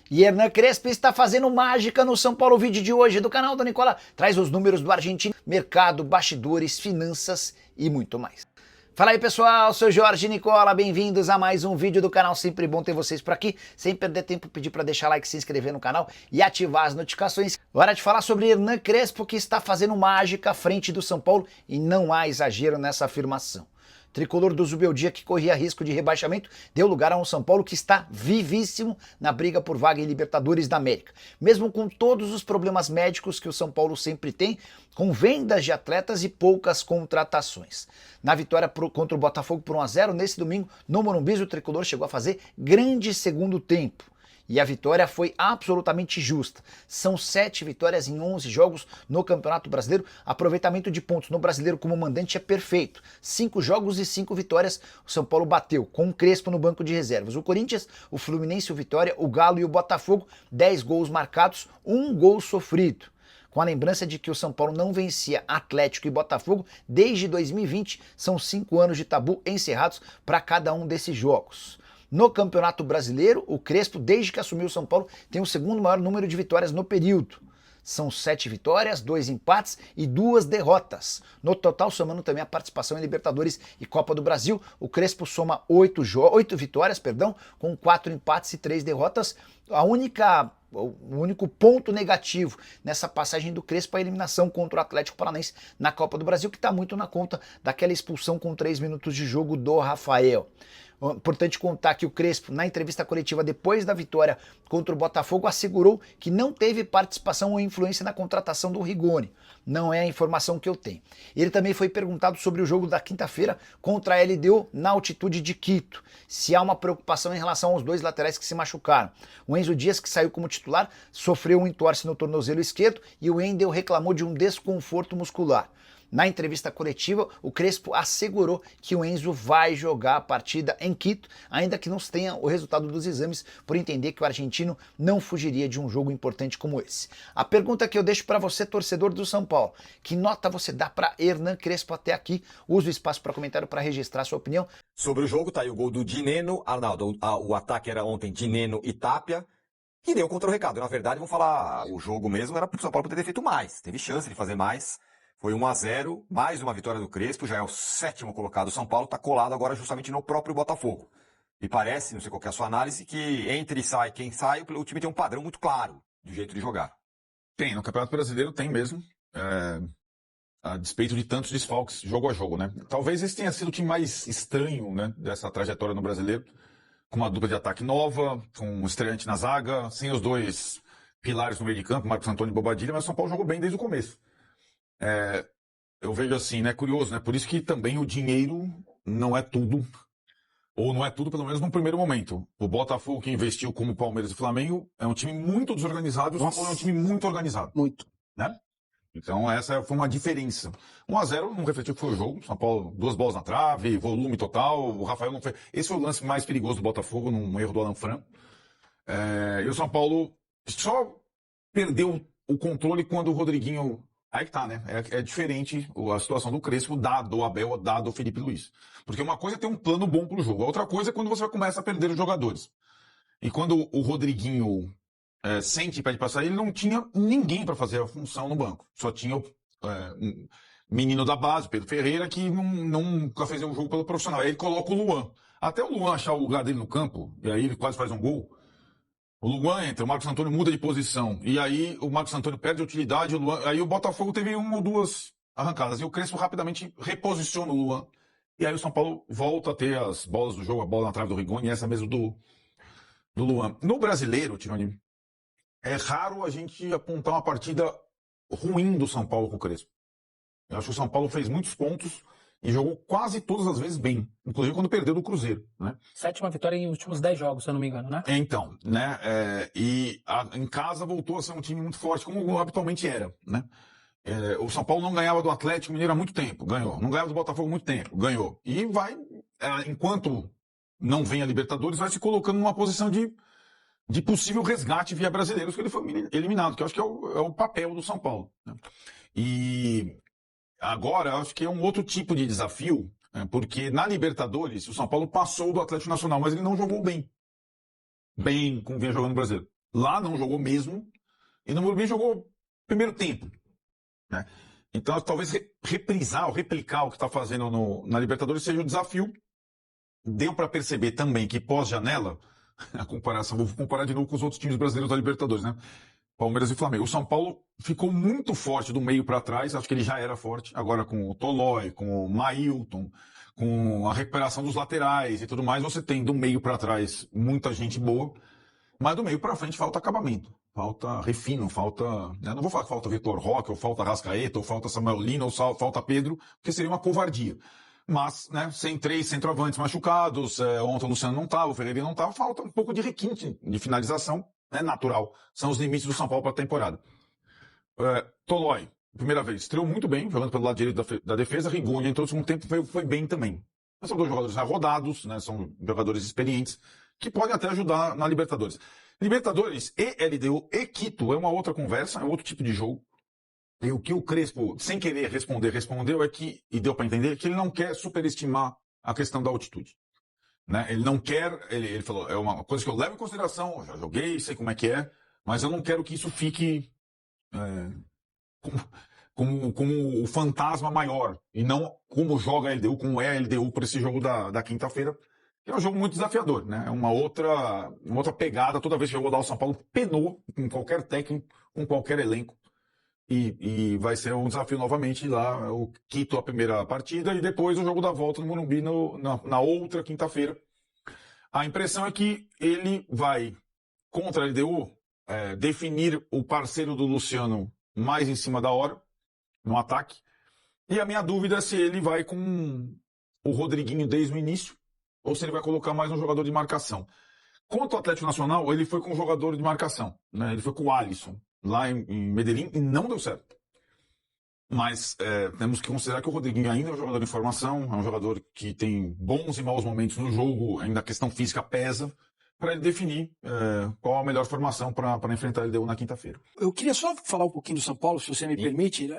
E Hernan Crespo está fazendo mágica no São Paulo. O vídeo de hoje do canal do Nicola traz os números do argentino, mercado, bastidores, finanças e muito mais. Fala aí pessoal, sou Jorge Nicola, bem-vindos a mais um vídeo do canal, sempre bom ter vocês por aqui. Sem perder tempo, pedir para deixar like, se inscrever no canal e ativar as notificações. Hora de falar sobre Hernan Crespo, que está fazendo mágica à frente do São Paulo e não há exagero nessa afirmação. Tricolor do Zubeldia, que corria risco de rebaixamento, deu lugar a um São Paulo que está vivíssimo na briga por vaga em Libertadores da América. Mesmo com todos os problemas médicos que o São Paulo sempre tem, com vendas de atletas e poucas contratações. Na vitória contra o Botafogo por 1-0, nesse domingo, no Morumbi, o Tricolor chegou a fazer grande segundo tempo. E a vitória foi absolutamente justa. São 7 vitórias em 11 jogos no Campeonato Brasileiro. Aproveitamento de pontos no Brasileiro como mandante é perfeito. 5 jogos e 5 vitórias o São Paulo bateu, com o Crespo no banco de reservas. O Corinthians, o Fluminense, o Vitória, o Galo e o Botafogo, 10 gols marcados, 1 gol sofrido. Com a lembrança de que o São Paulo não vencia Atlético e Botafogo desde 2020, são 5 anos de tabu encerrados para cada um desses jogos. No Campeonato Brasileiro, o Crespo, desde que assumiu o São Paulo, tem o segundo maior número de vitórias no período. São 7 vitórias, 2 empates e 2 derrotas. No total, somando também a participação em Libertadores e Copa do Brasil, o Crespo soma 8 vitórias, com 4 empates e 3 derrotas. O único ponto negativo nessa passagem do Crespo é a eliminação contra o Atlético Paranaense na Copa do Brasil, que está muito na conta daquela expulsão com 3 minutos de jogo do Rafael. Importante contar que o Crespo, na entrevista coletiva depois da vitória contra o Botafogo, assegurou que não teve participação ou influência na contratação do Rigoni. Não é a informação que eu tenho. Ele também foi perguntado sobre o jogo da quinta-feira contra a LDU na altitude de Quito, se há uma preocupação em relação aos 2 laterais que se machucaram. O Enzo Dias, que saiu como titular, sofreu um entorse no tornozelo esquerdo e o Wendel reclamou de um desconforto muscular. Na entrevista coletiva, o Crespo assegurou que o Enzo vai jogar a partida em Quito, ainda que não se tenha o resultado dos exames, por entender que o argentino não fugiria de um jogo importante como esse. A pergunta que eu deixo para você, torcedor do São Paulo: que nota você dá para Hernan Crespo até aqui? Use o espaço para comentário para registrar sua opinião. Sobre o jogo, tá aí o gol do Dineno. Arnaldo, o ataque era ontem Dineno e Tapia, que deu contra o recado. Na verdade, vamos falar, o jogo mesmo era para o São Paulo poder ter feito mais. Teve chance de fazer mais. Foi 1-0, mais uma vitória do Crespo, já é o 7º colocado. O São Paulo está colado agora justamente no próprio Botafogo. E parece, não sei qual que é a sua análise, que entre sai quem sai, o time tem um padrão muito claro do jeito de jogar. Tem, no Campeonato Brasileiro tem mesmo, a despeito de tantos desfalques, jogo a jogo, né? Talvez esse tenha sido o time mais estranho, né, dessa trajetória no Brasileiro, com uma dupla de ataque nova, com um estreante na zaga, sem os 2 pilares no meio de campo, Marcos Antônio e Bobadilla, mas o São Paulo jogou bem desde o começo. Eu vejo assim, né, curioso, né? Por isso que também o dinheiro não é tudo, ou não é tudo, pelo menos no primeiro momento. O Botafogo, que investiu como Palmeiras e Flamengo, é um time muito desorganizado, e o São Paulo é um time muito organizado. Muito. Né? Então essa foi uma diferença. 1-0 não refletiu que foi o jogo. São Paulo, 2 bolas na trave, volume total. O Rafael não foi. Esse foi o lance mais perigoso do Botafogo, num erro do Alan Fran. E o São Paulo só perdeu o controle quando o Rodriguinho. Aí que tá, né? É diferente a situação do Crespo, dado o Abel, dado o Felipe Luiz. Porque uma coisa é ter um plano bom pro jogo, a outra coisa é quando você começa a perder os jogadores. E quando o Rodriguinho sente e pede pra sair, ele não tinha ninguém para fazer a função no banco. Só tinha um menino da base, Pedro Ferreira, que nunca fez um jogo pelo profissional. Aí ele coloca o Luan. Até o Luan achar o lugar dele no campo, e aí ele quase faz um gol. O Luan entra, o Marcos Antônio muda de posição. E aí o Marcos Antônio perde a utilidade, aí o Botafogo teve 1 ou 2 arrancadas. E o Crespo rapidamente reposiciona o Luan. E aí o São Paulo volta a ter as bolas do jogo, a bola na trave do Rigoni, e essa mesmo do Luan. No Brasileiro, Tironi, é raro a gente apontar uma partida ruim do São Paulo com o Crespo. Eu acho que o São Paulo fez muitos pontos e jogou quase todas as vezes bem, inclusive quando perdeu do Cruzeiro, né? 7ª vitória em últimos 10 jogos, se eu não me engano, né? Então, né? Em casa voltou a ser um time muito forte, como habitualmente era, né? O São Paulo não ganhava do Atlético Mineiro há muito tempo, ganhou. Não ganhava do Botafogo há muito tempo, ganhou. E vai, enquanto não vem a Libertadores, vai se colocando numa posição de possível resgate via brasileiros, que ele foi eliminado, que eu acho que é o papel do São Paulo, né? E agora, eu acho que é um outro tipo de desafio, porque na Libertadores, o São Paulo passou do Atlético Nacional, mas ele não jogou bem. Bem, como vinha jogando no Brasileiro. Lá não jogou mesmo, e no Morumbi jogou primeiro tempo, né? Então, talvez reprisar ou replicar o que está fazendo na Libertadores seja o desafio. Deu para perceber também que pós-janela, a comparação, vou comparar de novo com os outros times brasileiros da Libertadores, né? Palmeiras e Flamengo. O São Paulo ficou muito forte do meio para trás, acho que ele já era forte, agora com o Tolói, com o Mailton, com a recuperação dos laterais e tudo mais, você tem do meio para trás muita gente boa, mas do meio para frente falta acabamento, falta refino, falta... Né? Não vou falar que falta Vitor Roque, ou falta Rascaeta, ou falta Samuel Lino, ou falta Pedro, porque seria uma covardia. Mas, né, sem 3 centroavantes machucados, ontem o Luciano não estava, o Ferreira não estava, falta um pouco de requinte de finalização, né, natural. São os limites do São Paulo para a temporada. Tolói, primeira vez, estreou muito bem, jogando pelo lado direito da defesa. Rigoni entrou no segundo tempo, foi bem também. Mas são 2 jogadores já rodados, né, são jogadores experientes, que podem até ajudar na Libertadores. Libertadores e LDU e Quito é uma outra conversa, é outro tipo de jogo. E o que o Crespo, sem querer respondeu é que, e deu para entender, que ele não quer superestimar a questão da altitude. Né? Ele não quer, ele falou, é uma coisa que eu levo em consideração, já joguei, sei como é, mas eu não quero que isso fique como o fantasma maior, e não como joga a LDU, como é a LDU para esse jogo da quinta-feira, que é um jogo muito desafiador, né? É uma outra pegada, toda vez que eu vou dar o São Paulo, penou com qualquer técnico, com qualquer elenco. E vai ser um desafio novamente lá, o Quito a primeira partida e depois o jogo da volta no Morumbi na outra quinta-feira. A impressão é que ele vai, contra a LDU, definir o parceiro do Luciano mais em cima da hora, no ataque. E a minha dúvida é se ele vai com o Rodriguinho desde o início ou se ele vai colocar mais um jogador de marcação. Contra o Atlético Nacional, ele foi com um jogador de marcação, né? Ele foi com o Alisson, lá em Medellín, e não deu certo. Mas temos que considerar que o Rodriguinho ainda é um jogador de formação, é um jogador que tem bons e maus momentos no jogo, ainda a questão física pesa, para ele definir qual a melhor formação para enfrentar ele na quinta-feira. Eu queria só falar um pouquinho do São Paulo, se você me permite.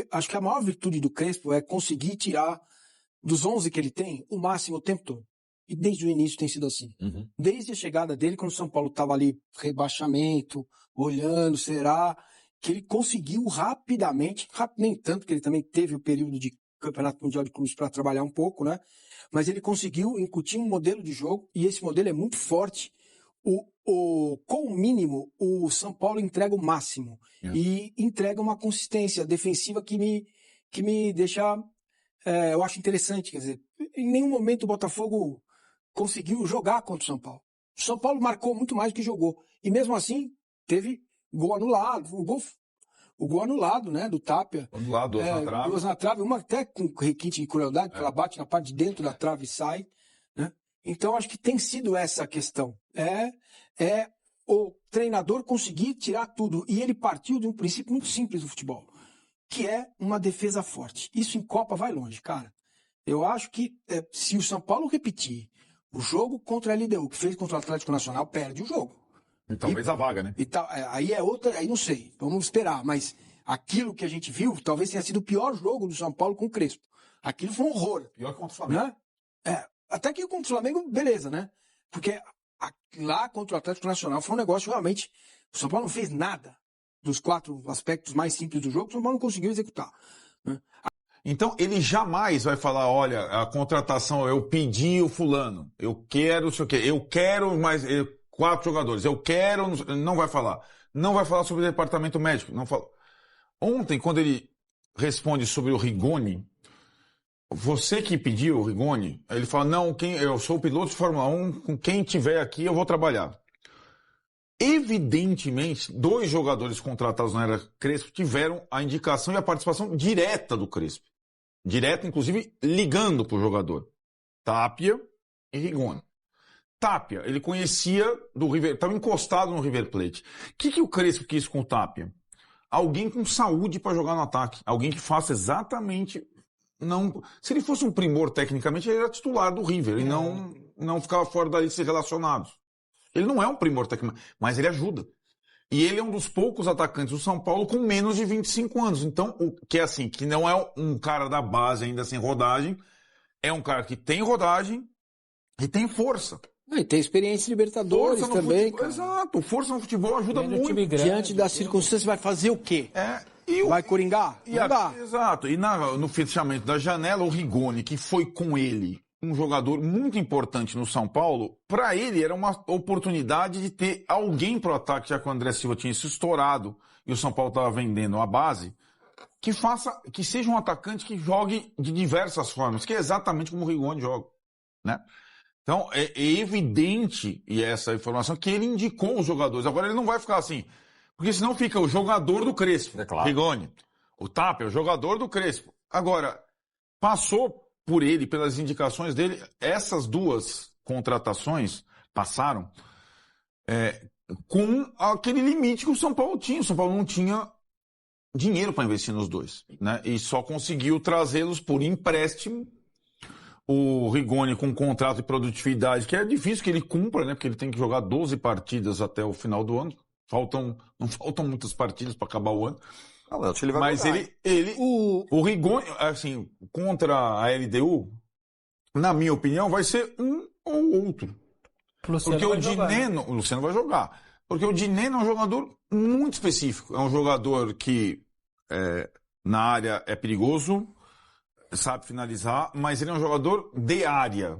Acho que a maior virtude do Crespo é conseguir tirar dos 11 que ele tem o máximo o tempo todo. E desde o início tem sido assim. Uhum. Desde a chegada dele, quando o São Paulo estava ali, rebaixamento, olhando, será que ele conseguiu rapidamente, nem tanto, que ele também teve o período de Campeonato Mundial de Clubes para trabalhar um pouco, né? Mas ele conseguiu incutir um modelo de jogo, e esse modelo é muito forte. Com o mínimo, o São Paulo entrega o máximo. E entrega uma consistência defensiva que me deixa, eu acho interessante. Quer dizer, em nenhum momento o Botafogo conseguiu jogar contra o São Paulo. O São Paulo marcou muito mais do que jogou. E mesmo assim, teve gol anulado. O gol anulado, né, do Tapia. Anulado, duas na trave. Uma até com requinte de crueldade, porque ela bate na parte de dentro da trave e sai. Né? Então, acho que tem sido essa a questão. É o treinador conseguir tirar tudo. E ele partiu de um princípio muito simples do futebol, que é uma defesa forte. Isso em Copa vai longe, cara. Eu acho que se o São Paulo repetir o jogo contra a LDU, que fez contra o Atlético Nacional, perde o jogo. E talvez a vaga, né? Aí é outra, aí não sei, vamos esperar. Mas aquilo que a gente viu, talvez tenha sido o pior jogo do São Paulo com o Crespo. Aquilo foi um horror. Pior que contra o Flamengo. Né? Até que contra o Flamengo, beleza, né? Porque lá contra o Atlético Nacional foi um negócio realmente... O São Paulo não fez nada dos 4 aspectos mais simples do jogo, o São Paulo não conseguiu executar. Né? Então, ele jamais vai falar, olha, a contratação, eu pedi o fulano, eu quero, sei o quê, eu quero mais 4 jogadores, eu quero, não vai falar. Não vai falar sobre o departamento médico, não fala. Ontem, quando ele responde sobre o Rigoni, você que pediu o Rigoni, ele fala, não, eu sou o piloto de Fórmula 1, com quem tiver aqui eu vou trabalhar. Evidentemente, 2 jogadores contratados na era Crespo tiveram a indicação e a participação direta do Crespo. Direta, inclusive, ligando para o jogador. Tapia e Rigoni. Tapia, ele conhecia do River, estava encostado no River Plate. O que o Crespo quis com o Tapia? Alguém com saúde para jogar no ataque. Alguém que faça exatamente... Se ele fosse um primor tecnicamente, ele era titular do River e não ficava fora da lista de relacionados. Ele não é um primor técnico, mas ele ajuda. E ele é um dos poucos atacantes do São Paulo com menos de 25 anos. Então, que não é um cara da base ainda sem rodagem, é um cara que tem rodagem e tem força. E tem experiência em Libertadores Força no também, futebol, cara. exato, força no futebol ajuda Vem do muito. time grande. Diante das circunstâncias, vai fazer o quê? Vai coringar? Não dá. Exato. E no fechamento da janela, o Rigoni, que foi com ele um jogador muito importante no São Paulo, para ele era uma oportunidade de ter alguém pro ataque, já que o André Silva tinha se estourado e o São Paulo estava vendendo a base, que seja um atacante que jogue de diversas formas, que é exatamente como o Rigoni joga, né? Então, é evidente, e essa informação, que ele indicou os jogadores. Agora, ele não vai ficar assim, porque senão fica o jogador do Crespo, É claro. Rigoni. O Tapia, o jogador do Crespo. Agora, passou por ele, pelas indicações dele, essas duas contratações passaram com aquele limite que o São Paulo tinha. O São Paulo não tinha dinheiro para investir nos dois, né? E só conseguiu trazê-los por empréstimo. O Rigoni com um contrato de produtividade, que é difícil que ele cumpra, né? Porque ele tem que jogar 12 partidas até o final do ano. Não faltam muitas partidas para acabar o ano. Não, acho que ele vai Mas jogar, o Rigoni, assim, contra a LDU, na minha opinião, vai ser um ou outro. Porque o Dineno, o Luciano vai jogar. Porque o Dineno é um jogador muito específico. É um jogador que na área é perigoso, sabe finalizar, mas ele é um jogador de área.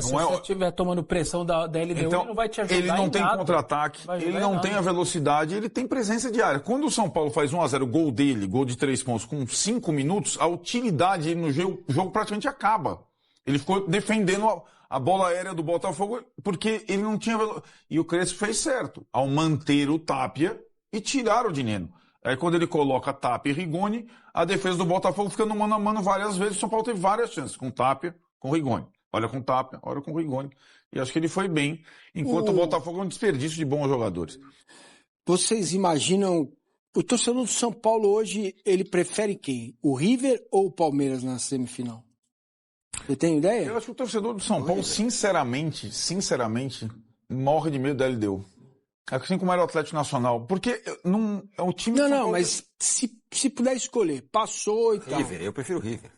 Se Não você estiver tomando pressão da LDU, Então, ele não vai te ajudar ele não em tem nada. contra-ataque, Vai ele ajudar em não nada. tem a velocidade, ele tem presença de área. Quando o São Paulo faz 1-0, gol dele, gol de 3 pontos, com 5 minutos, a utilidade dele no jogo praticamente acaba. Ele ficou defendendo a bola aérea do Botafogo porque ele não tinha velocidade. E o Crespo fez certo, ao manter o Tapia e tirar o Dineno. Aí quando ele coloca Tapia e Rigoni, a defesa do Botafogo fica no mano a mano várias vezes. O São Paulo teve várias chances com Tapia, com Rigoni. Olha com Tapia, olha com Rigoni. E acho que ele foi bem, enquanto o Botafogo é um desperdício de bons jogadores. Vocês imaginam, o torcedor do São Paulo hoje, ele prefere quem? O River ou o Palmeiras na semifinal? Você tem ideia? Eu acho que o torcedor do São Paulo, sinceramente, morre de medo da LDU. Assim como era o Atlético Nacional. Porque não é o time do São Paulo. Mas se puder escolher, passou e tal. River, eu prefiro o River.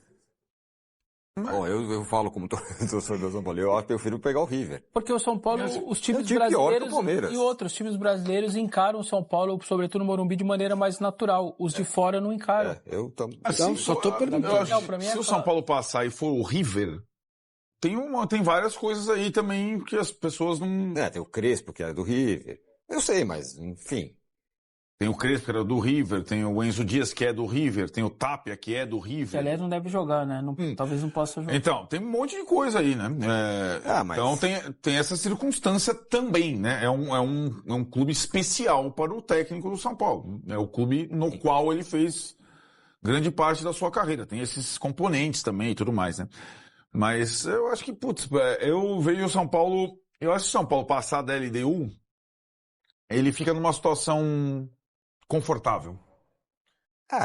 Bom, eu falo como torcedor do São Paulo, eu prefiro pegar o River. Porque o São Paulo, os times time pior que o brasileiros Palmeiras. e outros times brasileiros encaram o São Paulo, sobretudo no Morumbi, de maneira mais natural. Os de fora não encaram. Então, só tô perguntando. Eu acho Não, pra mim que é se o claro. São Paulo passar e for o River, tem várias coisas aí também que as pessoas não... Tem o Crespo, que é do River. Eu sei, mas, enfim. Tem o Crespo, que era do River, tem o Enzo Dias, que é do River, tem o Tapia, que é do Que, River. aliás, não deve jogar, né? Talvez não possa jogar. Então, tem um monte de coisa aí, né? Mas- Então tem essa circunstância também, né? É um clube especial para o técnico do São Paulo. É o clube no qual ele fez grande parte da sua carreira. Tem esses componentes também e tudo mais, né? Mas eu acho que, eu vejo o São Paulo... Eu acho que o São Paulo passar da LDU, ele fica numa situação confortável.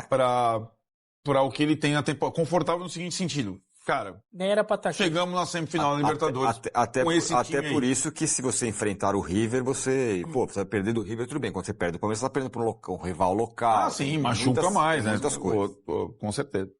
Para o que ele tem na temporada. Confortável no seguinte sentido. Cara, Nem era pra estar chegamos na semifinal da Libertadores. Até com esse time por aí. isso que se você enfrentar o River, você vai perder do River, tudo bem. Quando você perde o Palmeiras, você tá perdendo para um rival local. Sim, machuca muitas, mais, né? Muitas coisas. Com certeza.